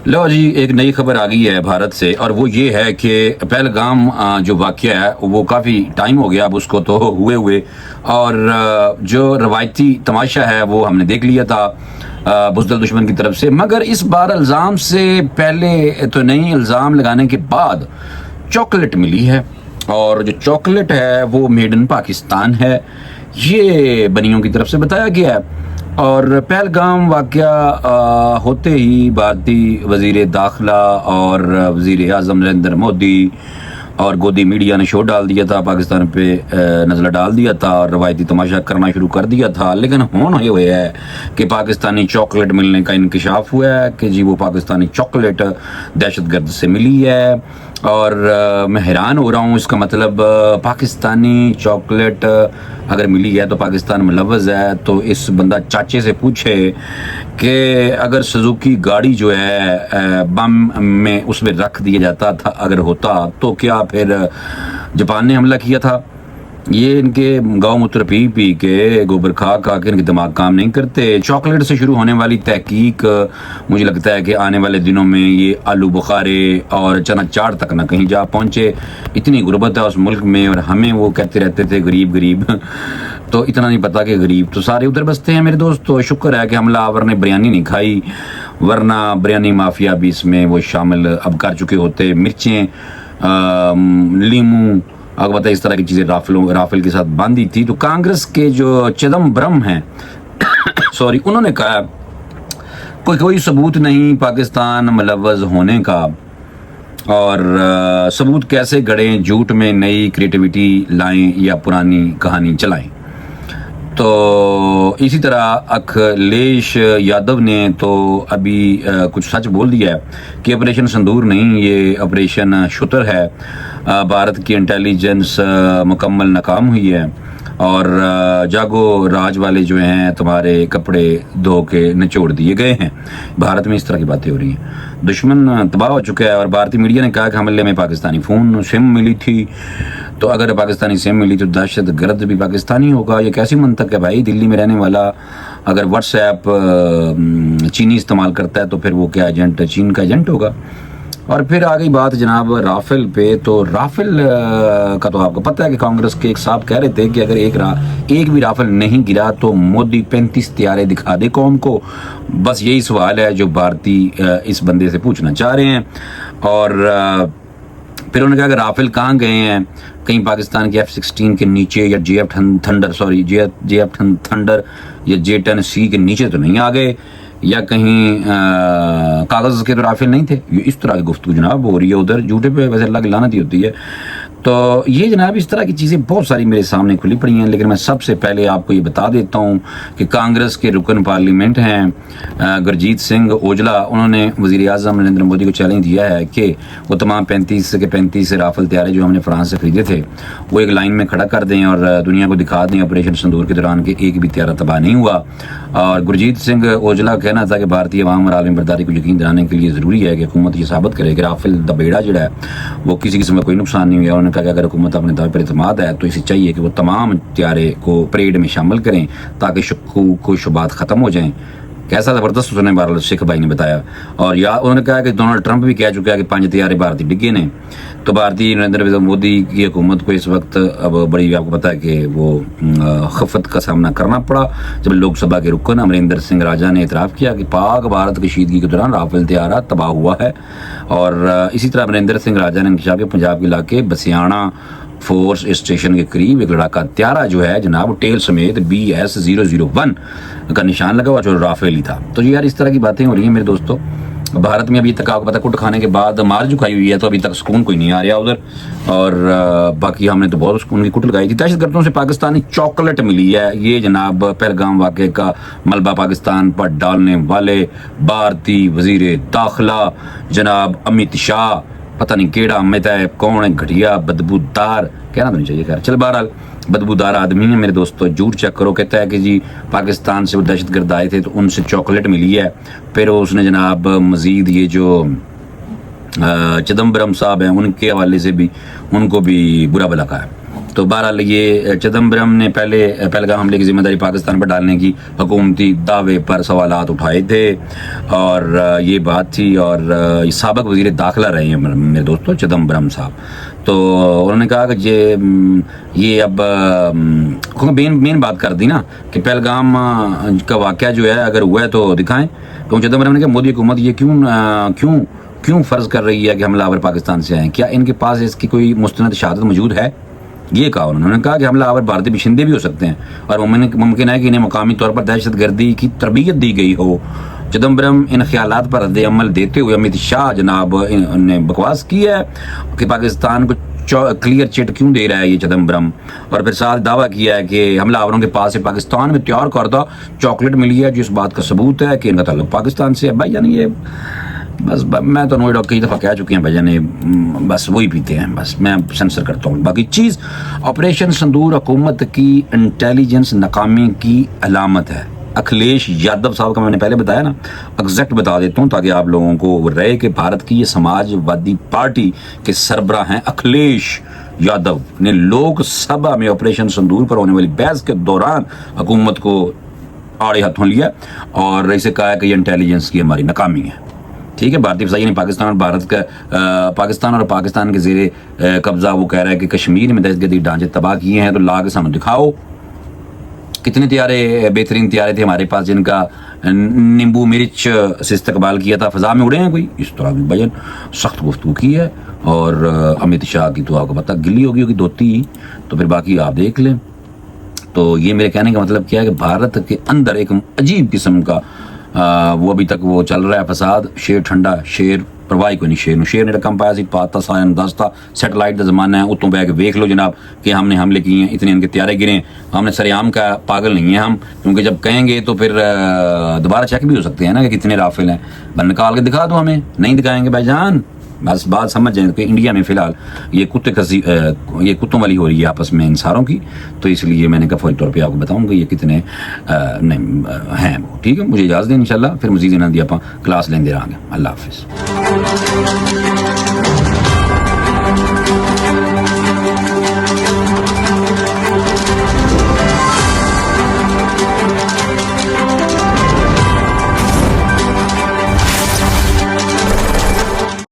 लो जी, एक नई खबर आ गई है भारत से, और वो ये है कि पहलगाम जो वाक़या है वो काफ़ी टाइम हो गया अब उसको तो हुए और जो रवायती तमाशा है वो हमने देख लिया था बुज़दिल दुश्मन की तरफ से। मगर इस बार इल्ज़ाम से पहले तो नहीं, इल्ज़ाम लगाने के बाद चॉकलेट मिली है, और जो चॉकलेट है वो मेड इन पाकिस्तान है, ये बनियों की तरफ से बताया गया है। और पहलगाम वाक़या होते ही भारतीय वज़ीर दाखिला और वज़ीर आज़म नरेंद्र मोदी और गोदी मीडिया ने शो डाल दिया था, पाकिस्तान पे नज़ला डाल दिया था और रवायती तमाशा करना शुरू कर दिया था। लेकिन होना ये हुआ है कि पाकिस्तानी चॉकलेट मिलने का इंकशाफ हुआ है कि जी वो पाकिस्तानी चॉकलेट दहशतगर्द से मिली है। और मैं हैरान हो रहा हूँ, इसका मतलब पाकिस्तानी चॉकलेट अगर मिली है तो पाकिस्तान मुलव्वज़ है। तो इस बंदा चाचे से पूछे कि अगर सुजुकी गाड़ी जो है बम में उसमें रख दिया जाता था अगर होता, तो क्या फिर जापान ने हमला किया था? ये इनके गौ मूत्र पी पी के, गोबर खा खा के इनके दिमाग काम नहीं करते। चॉकलेट से शुरू होने वाली तहकीक मुझे लगता है कि आने वाले दिनों में ये आलू बुखारे और चना चाट तक ना कहीं जा पहुँचे। इतनी गुर्बत है उस मुल्क में, और हमें वो कहते रहते थे गरीब गरीब तो इतना नहीं पता कि गरीब तो सारे उधर बसते हैं मेरे दोस्त। तो शुक्र है कि हमलावर ने बिरयानी नहीं खाई, वरना बिरयानी माफिया भी इसमें वो शामिल अब कर चुके होते। मिर्चें, लीमू, अगर बताइए इस तरह की चीज़ें राफेल के साथ बांधी थी। तो कांग्रेस के जो चिदम्बरम हैं सॉरी, उन्होंने कहा कोई सबूत नहीं पाकिस्तान मुलव्वज़ होने का, और सबूत कैसे गढ़ें, झूठ में नई क्रिएटिविटी लाएं या पुरानी कहानी चलाएं। तो इसी तरह अखिलेश यादव ने तो अभी कुछ सच बोल दिया है कि ऑपरेशन संदूर नहीं, ये ऑपरेशन शुतर है। भारत की इंटेलिजेंस मुकम्मल नाकाम हुई है, और जागो राज वाले जो हैं तुम्हारे कपड़े धो के निचोड़ दिए गए हैं। भारत में इस तरह की बातें हो रही हैं, दुश्मन तबाह हो चुका है। और भारतीय मीडिया ने कहा कि हमले में पाकिस्तानी फ़ोन सिम मिली थी, तो अगर पाकिस्तानी सिम मिली तो दहशत गर्द भी पाकिस्तानी होगा। ये कैसी मंतक है भाई? दिल्ली में रहने वाला अगर व्हाट्सएप चीनी इस्तेमाल करता है तो फिर वो क्या एजेंट, चीन का एजेंट होगा? और फिर आ गई बात जनाब राफेल पे। तो राफेल का तो आपको पता है कि कांग्रेस के एक साहब कह रहे थे कि अगर एक भी राफेल नहीं गिरा तो मोदी 35 तैयारे दिखा दे कौम को। बस यही सवाल है जो भारतीय इस बंदे से पूछना चाह रहे हैं। और फिर उन्होंने कहा कि राफेल कहाँ गए हैं? कहीं पाकिस्तान के F-16 के नीचे या JF थंडर या J-10C के नीचे तो नहीं आ गए, या कहीं कागज़ के तो राफेल नहीं थे। ये इस तरह की गुफ्तगू जनाब हो रही है उधर, झूठे पे वैसे अल्लाह की लानत ही होती है। तो ये जनाब इस तरह की चीज़ें बहुत सारी मेरे सामने खुली पड़ी हैं। लेकिन मैं सबसे पहले आपको ये बता देता हूँ कि कांग्रेस के रुकन पार्लियामेंट हैं गुरजीत सिंह औजला, उन्होंने वज़ीर आज़म नरेंद्र मोदी को चैलेंज दिया है कि वो तमाम 35 के 35 राफेल तैयारे जो हमने फ्रांस से खरीदे थे वो एक लाइन में खड़ा कर दें और दुनिया को दिखा दें ऑपरेशन संदूर के दौरान कि एक भी तैयारा तबाह नहीं हुआ। और गुरजीत सिंह औजला का कहना था कि भारतीय अवाम और आलमी बर्दारी को यकीन दिलाने के लिए ज़रूरी है कि हुकूमत ये साबित करे कि राफेल दबेड़ा जो है वो किसी किस्म का कोई नुकसान नहीं हुआ। उन्होंने कहा कि अगर हुकूमत अपने दावे पर इतमाद है तो इसे चाहिए कि वो तमाम तैयारे को परेड में शामिल करें ताकि शक्कू शुबात ख़त्म हो जाएं। कैसा ज़बरदस्त उसने बहरहाल शेख भाई ने बताया। और उन्होंने कहा कि डोनाल्ड ट्रंप भी कह चुका है कि 5 तैयारे भारतीय डिगे ने। तो भारतीय नरेंद्र मोदी की हुकूमत को इस वक्त अब बड़ी, आपको पता है कि वो खफत का सामना करना पड़ा जब लोकसभा के रुकन अमरिंदर सिंह राजा ने इतराफ़ किया कि पाक भारत कशीदगी के दौरान राफेल तैयारा तबाह हुआ है। और इसी तरह अमरिंदर सिंह राजा ने इंकशाफ पंजाब के इलाके बसियाणा फोर्स स्टेशन के करीब एक लड़ाका त्यारा जो है जनाब टेल समेत BS-001 का निशान लगा हुआ जो राफेल ही था। तो यार इस तरह की बातें हो रही हैं मेरे दोस्तों। भारत में अभी तक आपको पता कुट खाने के बाद मार झुकाई हुई है, तो अभी तक सुकून कोई नहीं आ रहा उधर। और बाकी हमने तो बहुत सुकून की कुट लगाई थी। दहशतगर्दों से पाकिस्तानी चॉकलेट मिली है, ये जनाब पहलगाम वाक़े का मलबा पाकिस्तान पर डालने वाले भारतीय वज़ीर दाखिला जनाब अमित शाह, पता नहीं केड़ा अमित है, कौन है, घटिया बदबूदार, कहना तो नहीं चाहिए खैर, चल बहरहाल बदबूदार आदमी है मेरे दोस्तों। झूठ चेक करो, कहता है कि जी पाकिस्तान से वो दहशतगर्द आए थे तो उनसे चॉकलेट मिली है। फिर उसने जनाब मज़ीद ये जो चिदम्बरम साहब हैं उनके हवाले से भी उनको भी बुरा भला कहा है। तो تو بہرحال یہ چدمبرم نے پہلگام حملے کی ذمہ داری پاکستان پر ڈالنے کی حکومتی دعوے پر سوالات اٹھائے تھے، اور یہ بات تھی، اور یہ سابق وزیر داخلہ رہے ہیں میرے دوستوں چدمبرم صاحب، تو انہوں نے کہا کہ یہ اب مین بات کر دی نا کہ پہلگام کا واقعہ جو ہے اگر ہوا ہے تو دکھائیں، تو چدمبرم نے کہا مودی حکومت یہ کیوں فرض کر رہی ہے کہ حملہ آور پاکستان سے آئیں، کیا ان کے پاس اس کی کوئی مستند شہادت موجود ہے؟ یہ کہا انہوں نے کہا کہ حملہ آور بھارتی باشندے بھی ہو سکتے ہیں، اور ممکن ہے کہ انہیں مقامی طور پر دہشت گردی کی تربیت دی گئی ہو۔ چدمبرم ان خیالات پر رد عمل دیتے ہوئے امت شاہ جناب نے بکواس کی ہے کہ پاکستان کو کلیئر چٹ کیوں دے رہا ہے یہ چدمبرم، اور پھر ساتھ دعویٰ کیا ہے کہ حملہ آوروں کے پاس سے پاکستان میں تیار کردہ چاکلیٹ ملی ہے جو اس بات کا ثبوت ہے کہ ان کا تعلق پاکستان سے ہے۔ بھائی یعنی یہ بس میں تو نوئے ڈاکٹر کئی دفعہ کہہ چکے ہیں بھائی جانے بس وہی پیتے ہیں، بس میں سینسر کرتا ہوں باقی چیز۔ آپریشن سندور حکومت کی انٹیلیجنس ناکامی کی علامت ہے۔ اکھلیش یادو صاحب کا میں نے پہلے بتایا نا، ایگزیکٹ بتا دیتا ہوں تاکہ آپ لوگوں کو رہے کہ بھارت کی یہ سماج وادی پارٹی کے سربراہ ہیں اکھلیش یادو نے لوک سبھا میں آپریشن سندور پر ہونے والی بحث کے دوران حکومت کو آڑے ہاتھوں لیا اور اسے کہا کہ یہ انٹیلیجنس کی ہماری ناکامی ہے۔ ٹھیک ہے، بھارتی فضائیہ نے پاکستان اور پاکستان کے زیر قبضہ وہ کہہ رہا ہے کہ کشمیر میں دہشت گردی ڈھانچے تباہ کیے ہیں، تو لا کے سامنے دکھاؤ کتنے طیارے، بہترین طیارے تھے ہمارے پاس جن کا نیمبو مرچ سے استقبال کیا تھا، فضا میں اڑے ہیں کوئی؟ اس طرح کی بجن سخت گفتگو کی ہے، اور امت شاہ کی تو آپ کو پتہ گلی ہوگی دھوتی، تو پھر باقی آپ دیکھ لیں۔ تو یہ میرے کہنے کا مطلب کیا ہے کہ بھارت کے اندر ایک عجیب قسم کا وہ ابھی تک وہ چل رہا ہے فساد، شیر ٹھنڈا شیر پرواہی کوئی نہیں، شیر نے رقم پایا سی پاتا سا اندازتا سیٹلائٹ کا زمانہ ہے، اتوں بہ کے دیکھ لو جناب کہ ہم نے حملے کیے ہیں، اتنے ان کے طیارے گرے ہیں، ہم نے سر عام کا پاگل نہیں ہیں ہم، کیونکہ جب کہیں گے تو پھر دوبارہ چیک بھی ہو سکتے ہیں نا کہ کتنے رافل ہیں، بن نکال کے دکھا دو، ہمیں نہیں دکھائیں گے بھائی جان، بس بات سمجھ جائیں کہ انڈیا میں فی الحال یہ کتوں والی ہو رہی ہے آپس میں انساروں کی، تو اس لیے میں نے کہا فوری طور پہ آپ کو بتاؤں گا یہ کتنے ہیں وہ۔ ٹھیک ہے، مجھے اجازت دیں انشاءاللہ، پھر مزید انہوں نے آپ کلاس لیندے رہاں گے۔ اللہ حافظ۔